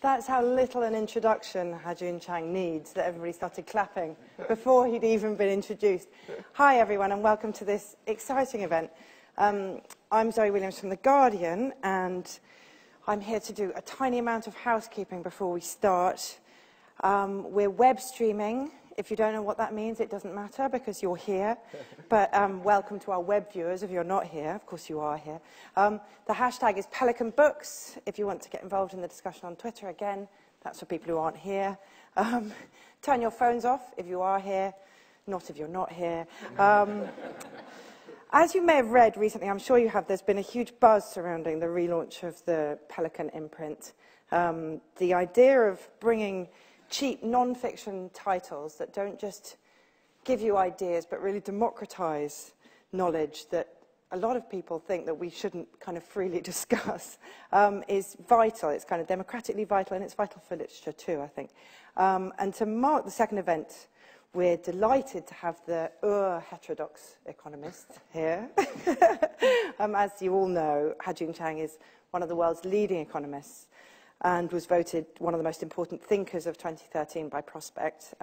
That's how little an introduction Joon Chang needs, that everybody started clapping before he'd even been introduced. Hi, everyone, and welcome to this exciting event. I'm Zoe Williams from The Guardian, and I'm here to do a tiny amount of housekeeping before we start. We're web streaming. If you don't know what that means, it doesn't matter because you're here. But welcome to our web viewers if you're not here. Of course you are here. The hashtag is Pelican Books. If you want to get involved in the discussion on Twitter, again, that's for people who aren't here. Turn your phones off if you are here, not if you're not here. As you may have read recently, I'm sure you have, there's been a huge buzz surrounding the relaunch of the Pelican imprint. The idea of bringing cheap non-fiction titles that don't just give you ideas but really democratize knowledge that a lot of people think that we shouldn't kind of freely discuss is vital. It's kind of democratically vital, and it's vital for literature too, I think. And to mark the second event, we're delighted to have the heterodox economist here. As you all know, Joon Chang is one of the world's leading economists and was voted one of the most important thinkers of 2013 by Prospect.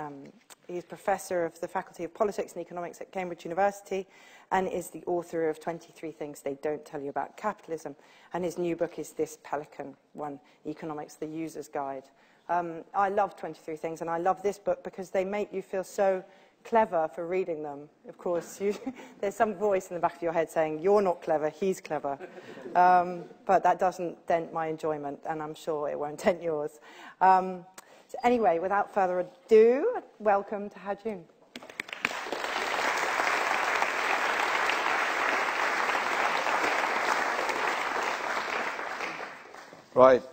He's professor of the Faculty of Politics and Economics at Cambridge University and is the author of 23 Things They Don't Tell You About Capitalism. And his new book is this Pelican one, Economics, the User's Guide. I love 23 Things, and I love this book because they make you feel so clever for reading them. Of course, there's some voice in the back of your head saying, you're not clever, he's clever. But that doesn't dent my enjoyment, and I'm sure it won't dent yours. So anyway, without further ado, welcome to Joon. Right.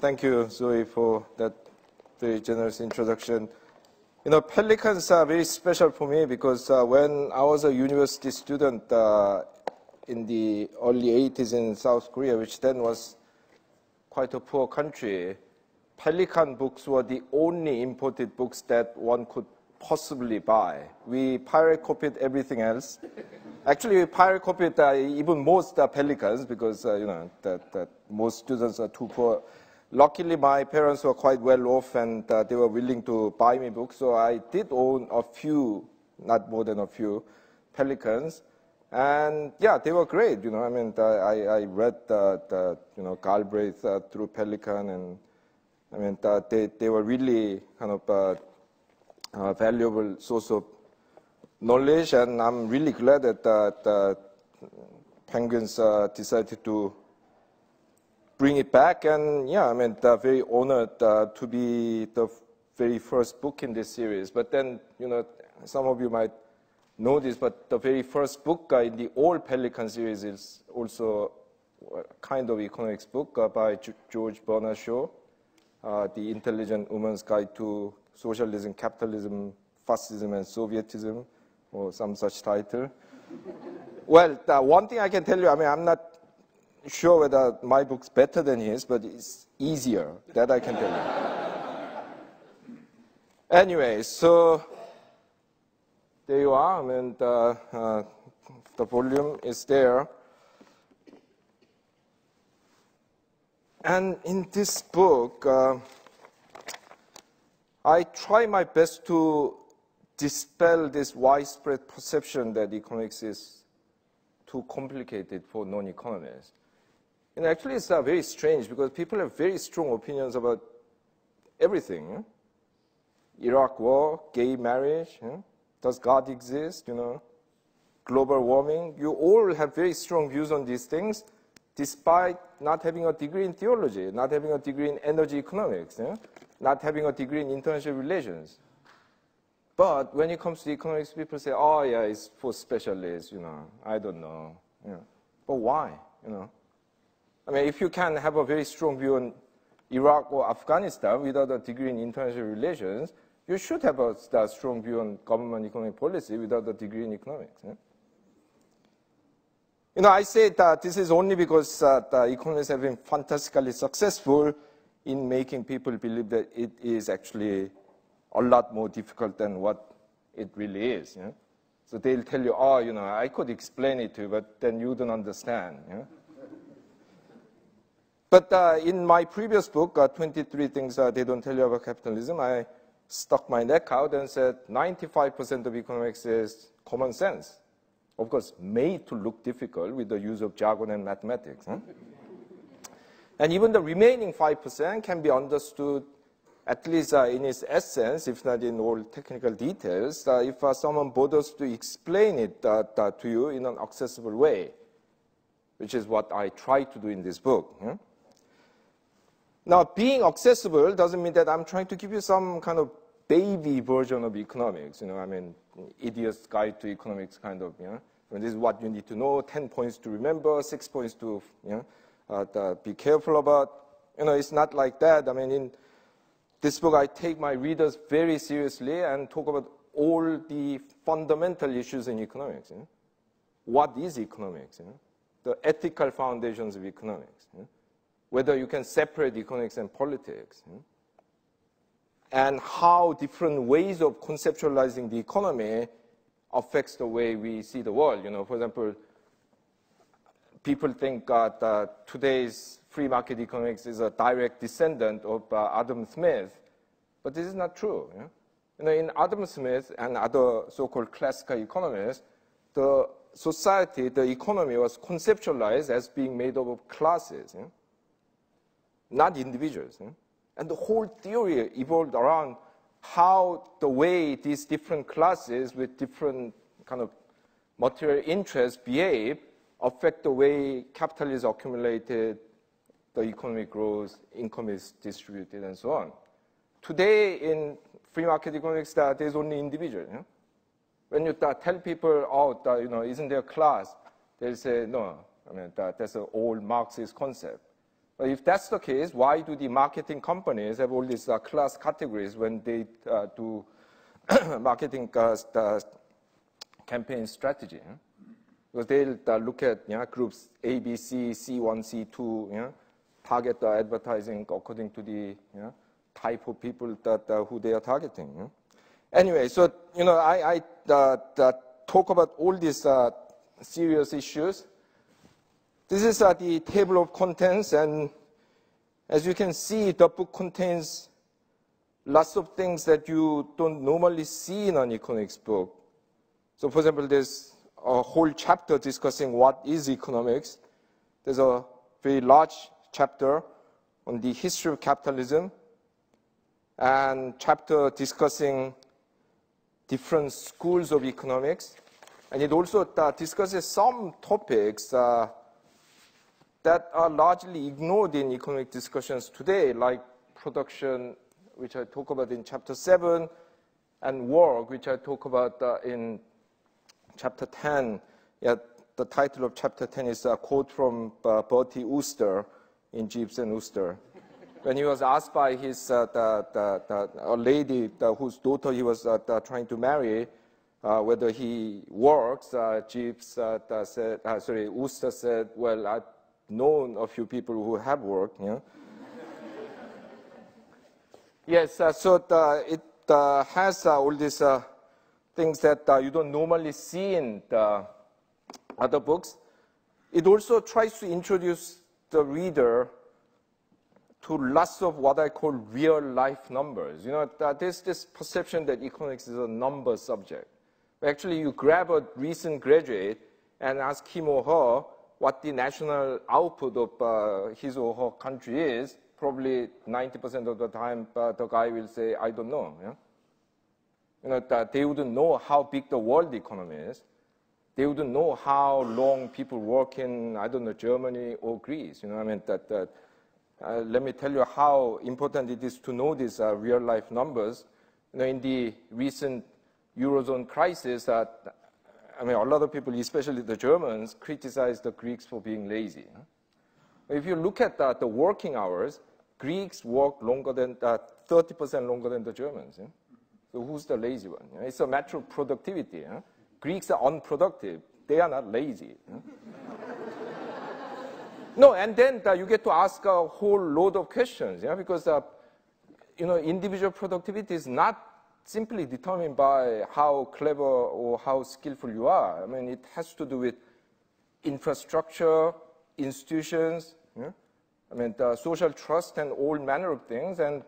Thank you, Zoe, for that very generous introduction. You know, Pelicans are very special for me because when I was a university student in the early 80s in South Korea, which then was quite a poor country, Pelican books were the only imported books that one could possibly buy. We pirate copied everything else. Actually, we pirate copied even most Pelicans because, you know, that most students are too poor. Luckily, my parents were quite well off, and they were willing to buy me books. So I did own a few, not more than a few, Pelicans. And yeah, they were great. You know, I mean, I read you know, Galbraith through Pelican, and I mean, they were really kind of a valuable source of knowledge. And I'm really glad that Penguins decided to bring it back, and yeah, I mean, very honored to be the very first book in this series. But then, you know, some of you might know this, but the very first book in the All Pelican series is also a kind of economics book by George Bernard Shaw, The Intelligent Woman's Guide to Socialism, Capitalism, Fascism, and Sovietism, or some such title. Well, one thing I can tell you, I mean, I'm not sure whether my book's better than his, but it's easier. That I can tell you. Anyway, so there you are. I mean, the volume is there. And in this book, I try my best to dispel this widespread perception that economics is too complicated for non-economists. And actually, it's very strange because people have very strong opinions about everything. Iraq war, gay marriage, does God exist, you know, global warming. You all have very strong views on these things, despite not having a degree in theology, not having a degree in energy economics, not having a degree in international relations. But when it comes to economics, people say, oh, yeah, it's for specialists, you know, I don't know. You know. But why, you know? I mean, if you can have a very strong view on Iraq or Afghanistan without a degree in international relations, you should have a strong view on government economic policy without a degree in economics. You know, I say that this is only because the economists have been fantastically successful in making people believe that it is actually a lot more difficult than what it really is. So they'll tell you, oh, you know, I could explain it to you, but then you don't understand. But in my previous book, 23 Things They Don't Tell You About Capitalism, I stuck my neck out and said 95% of economics is common sense. Of course, made to look difficult with the use of jargon and mathematics. And even the remaining 5% can be understood, at least in its essence, if not in all technical details, if someone bothers to explain it to you in an accessible way, which is what I try to do in this book. Now, being accessible doesn't mean that I'm trying to give you some kind of baby version of economics. I mean, idiot's guide to economics kind of, this is what you need to know, 10 points to remember, 6 points to, be careful about. It's not like that. I mean, in this book, I take my readers very seriously and talk about all the fundamental issues in economics. What is economics? The ethical foundations of economics. Whether you can separate economics and politics. And how different ways of conceptualizing the economy affects the way we see the world. For example, people think that today's free market economics is a direct descendant of Adam Smith, but this is not true. In Adam Smith and other so-called classical economists, the society, the economy was conceptualized as being made up of classes, not individuals. And the whole theory evolved around how the way these different classes with different kind of material interests behave affect the way capital is accumulated, the economy grows, income is distributed, and so on. Today, in free market economics, there's only individual. When you tell people, oh, isn't there a class? They'll say, no, I mean, that's an old Marxist concept. But if that's the case, why do the marketing companies have all these class categories when they do marketing campaign strategy? Because they'll look at groups A, B, C, C1, C2, target the advertising according to the type of people that who they are targeting. Anyway, so I talk about all these serious issues. This is the table of contents, and as you can see, the book contains lots of things that you don't normally see in an economics book. So, for example, there's a whole chapter discussing what is economics. There's a very large chapter on the history of capitalism, and chapter discussing different schools of economics. And it also discusses some topics that are largely ignored in economic discussions today, like production, which I talk about in chapter 7, and work, which I talk about in chapter 10. The title of chapter 10 is a quote from Bertie Wooster in Jeeves and Wooster. When he was asked by his a lady whose daughter he was trying to marry, whether he works, Jeeves said, Wooster said, well, I've known a few people who have worked. Yes, so it has all these things that you don't normally see in the other books. It also tries to introduce the reader to lots of what I call real-life numbers. There's this perception that economics is a number subject. Actually, you grab a recent graduate and ask him or her what the national output of his or her country is. Probably 90% of the time, the guy will say, I don't know. That they wouldn't know how big the world economy is. They wouldn't know how long people work in, I don't know, Germany or Greece. Let me tell you how important it is to know these real-life numbers. In the recent Eurozone crisis, a lot of people, especially the Germans, criticize the Greeks for being lazy. If you look at the working hours, Greeks work longer than 30% longer than the Germans. So who's the lazy one? It's a matter of productivity. Greeks are unproductive. They are not lazy. No, and then you get to ask a whole load of questions, because individual productivity is not simply determined by how clever or how skillful you are. It has to do with infrastructure, institutions, I mean, the social trust and all manner of things, and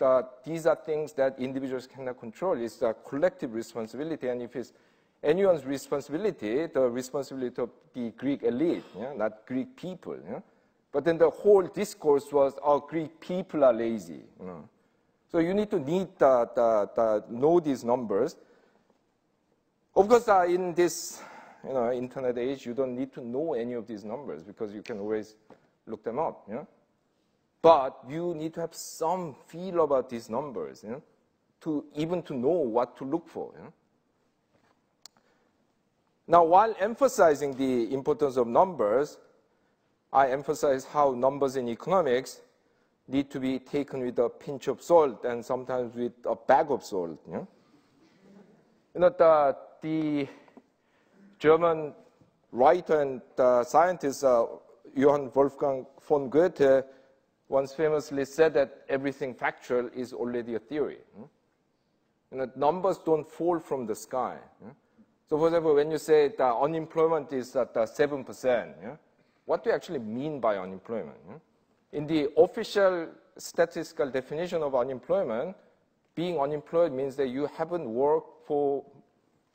these are things that individuals cannot control. It's a collective responsibility, and if it's anyone's responsibility, the responsibility of the Greek elite, yeah, not Greek people. Yeah? But then the whole discourse was, oh, Greek people are lazy. You know? So you need to know these numbers. Of course, in this internet age, you don't need to know any of these numbers because you can always look them up. Yeah? But you need to have some feel about these numbers, even to know what to look for. Now, while emphasizing the importance of numbers, I emphasize how numbers in economics need to be taken with a pinch of salt and sometimes with a bag of salt. The German writer and scientist Johann Wolfgang von Goethe once famously said that everything factual is already a theory. Numbers don't fall from the sky. So, for example, when you say the unemployment is at 7%, what do you actually mean by unemployment? In the official statistical definition of unemployment, being unemployed means that you haven't worked for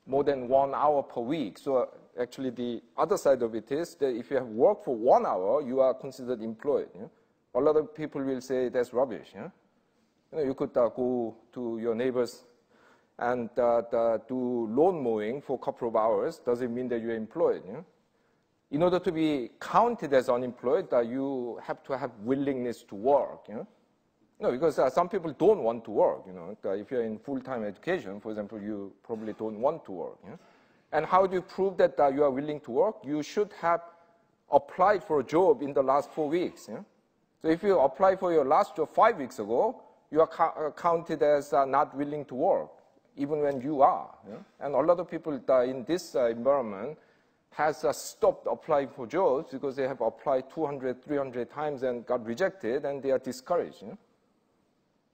more than 1 hour per week. So actually the other side of it is that if you have worked for 1 hour, you are considered employed. A lot of people will say that's rubbish. You could go to your neighbors and do lawn mowing for a couple of hours. Doesn't mean that you're employed. In order to be counted as unemployed, you have to have willingness to work. No, because some people don't want to work. If you're in full-time education, for example, you probably don't want to work. And how do you prove that you are willing to work? You should have applied for a job in the last 4 weeks. So if you apply for your last job 5 weeks ago, you are counted as not willing to work, even when you are. And a lot of people in this environment has stopped applying for jobs because they have applied 200, 300 times and got rejected, and they are discouraged.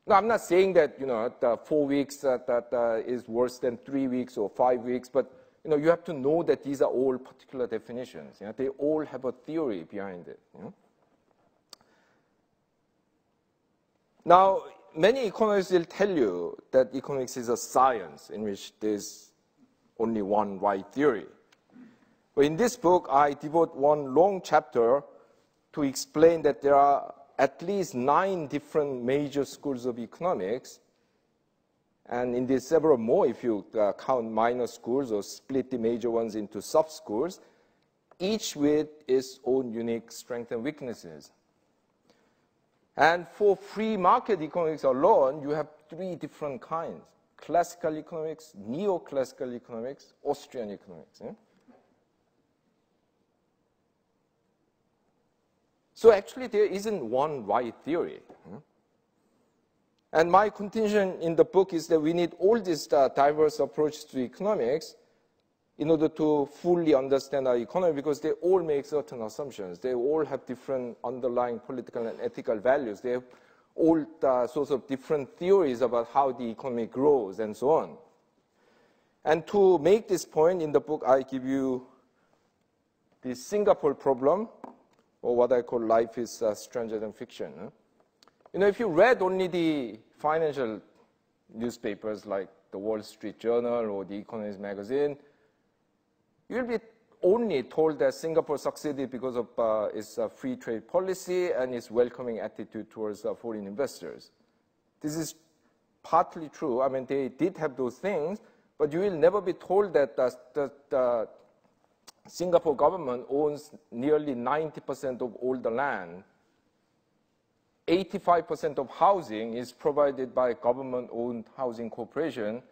Now, I'm not saying that the 4 weeks is worse than 3 weeks or 5 weeks, but you have to know that these are all particular definitions. They all have a theory behind it. Now, many economists will tell you that economics is a science in which there's only one right theory. But in this book, I devote one long chapter to explain that there are at least 9 different major schools of economics, and indeed several more if you count minor schools or split the major ones into sub-schools, each with its own unique strengths and weaknesses. And for free market economics alone, you have 3 different kinds: classical economics, neoclassical economics, Austrian economics. So actually, there isn't one right theory. And my contention in the book is that we need all these diverse approaches to economics in order to fully understand our economy, because they all make certain assumptions. They all have different underlying political and ethical values. They have all sorts of different theories about how the economy grows and so on. And to make this point in the book, I give you the Singapore problem, or what I call life is stranger than fiction. If you read only the financial newspapers like the Wall Street Journal or the Economist magazine, you'll be only told that Singapore succeeded because of its free trade policy and its welcoming attitude towards foreign investors. This is partly true. I mean, they did have those things, but you will never be told that the Singapore government owns nearly 90% of all the land. 85% of housing is provided by government-owned housing corporation,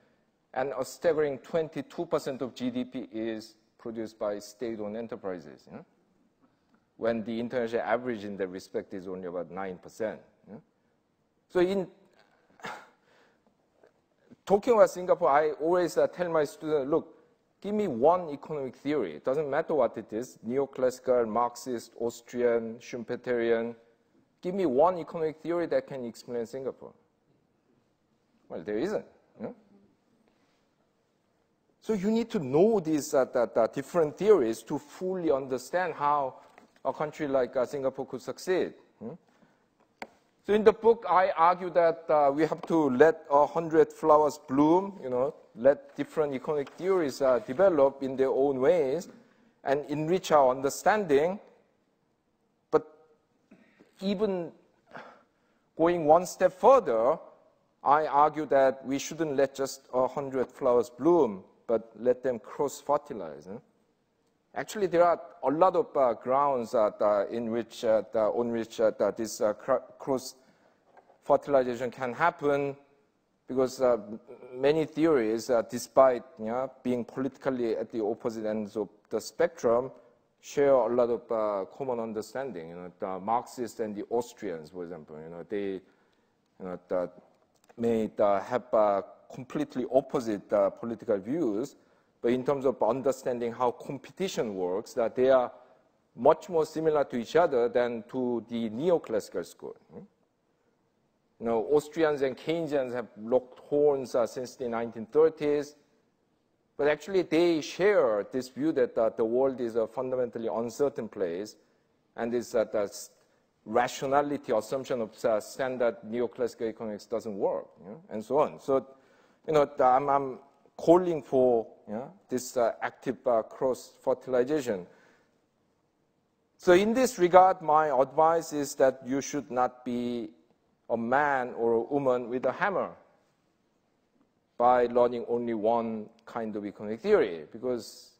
and a staggering 22% of GDP is produced by state-owned enterprises, when the international average in that respect is only about 9%. So in talking about Singapore, I always tell my students, look, give me one economic theory. It doesn't matter what it is, neoclassical, Marxist, Austrian, Schumpeterian. Give me one economic theory that can explain Singapore. Well, there isn't. So you need to know these different theories to fully understand how a country like Singapore could succeed. So in the book, I argue that we have to let 100 flowers bloom, let different economic theories develop in their own ways and enrich our understanding. But even going one step further, I argue that we shouldn't let just 100 flowers bloom, but let them cross-fertilize. Actually, there are a lot of grounds on which this cross-fertilization can happen, because many theories, despite being politically at the opposite ends of the spectrum, share a lot of common understanding. The Marxists and the Austrians, for example, they may have completely opposite political views, but in terms of understanding how competition works, that they are much more similar to each other than to the neoclassical school. Austrians and Keynesians have locked horns since the 1930s, but actually they share this view that the world is a fundamentally uncertain place, and this rationality assumption of standard neoclassical economics doesn't work, and so on. So, I'm calling for this active cross-fertilization. So in this regard, my advice is that you should not be a man or a woman with a hammer by learning only one kind of economic theory, because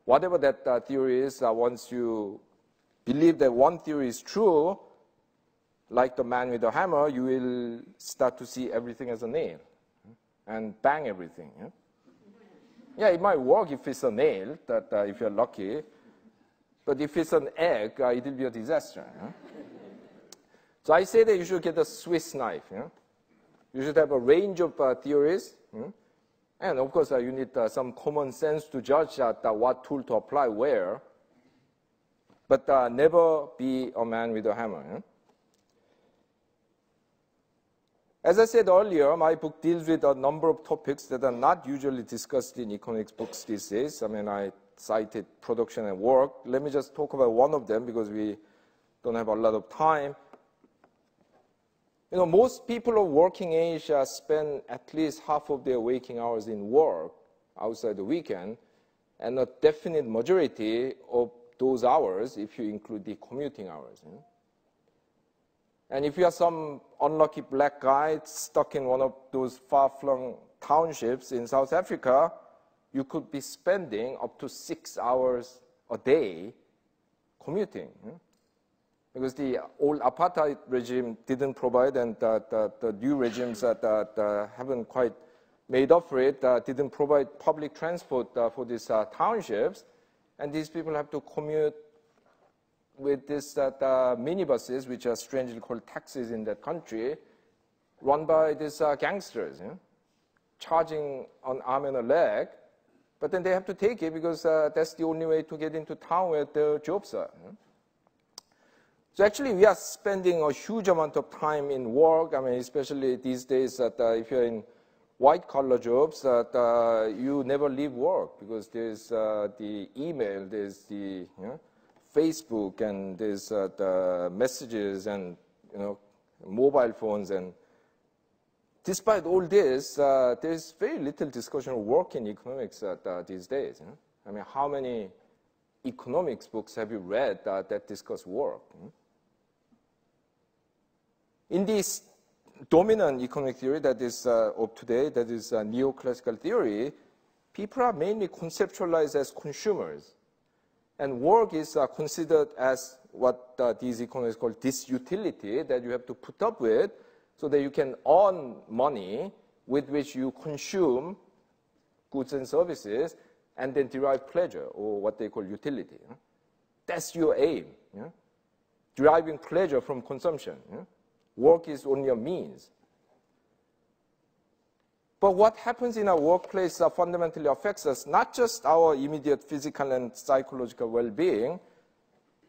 whatever that theory is, once you believe that one theory is true, like the man with a hammer, you will start to see everything as a nail and bang everything. Yeah, it might work if it's a nail, if you're lucky, but if it's an egg, it will be a disaster. So I say that you should get a Swiss knife. You should have a range of theories, and of course you need some common sense to judge what tool to apply where, but never be a man with a hammer. As I said earlier, my book deals with a number of topics that are not usually discussed in economics books these days. I mean, I cited production and work. Let me just talk about one of them because we don't have a lot of time. Most people of working age spend at least half of their waking hours in work outside the weekend, and a definite majority of those hours if you include the commuting hours. And if you are some unlucky black guy stuck in one of those far-flung townships in South Africa, you could be spending up to 6 hours a day commuting. Because the old apartheid regime didn't provide, and the new regimes that haven't quite made up for it didn't provide public transport for these townships. And these people have to commute with these minibuses, which are strangely called taxis in that country, run by these gangsters, charging an arm and a leg. But then they have to take it because that's the only way to get into town where their jobs are. So actually, we are spending a huge amount of time in work. I mean, especially these days, if you're in white-collar jobs, you never leave work because there's the email, there's the Facebook, and there's the messages and mobile phones. And despite all this, there's very little discussion of work in economics these days. I mean, how many economics books have you read that discuss work? In this dominant economic theory that is of today, that is neoclassical theory, people are mainly conceptualized as consumers. And work is considered as what these economists call disutility, that you have to put up with so that you can earn money with which you consume goods and services and then derive pleasure, or what they call utility. That's your aim, deriving pleasure from consumption. Work is only a means. But what happens in our workplace fundamentally affects us, not just our immediate physical and psychological well-being,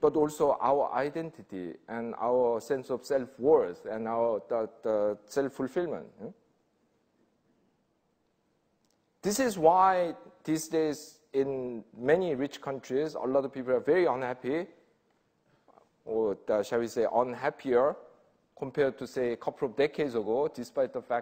but also our identity and our sense of self-worth and our self-fulfillment. This is why these days in many rich countries, a lot of people are very unhappy, or shall we say unhappier, compared to, say, a couple of decades ago, despite the fact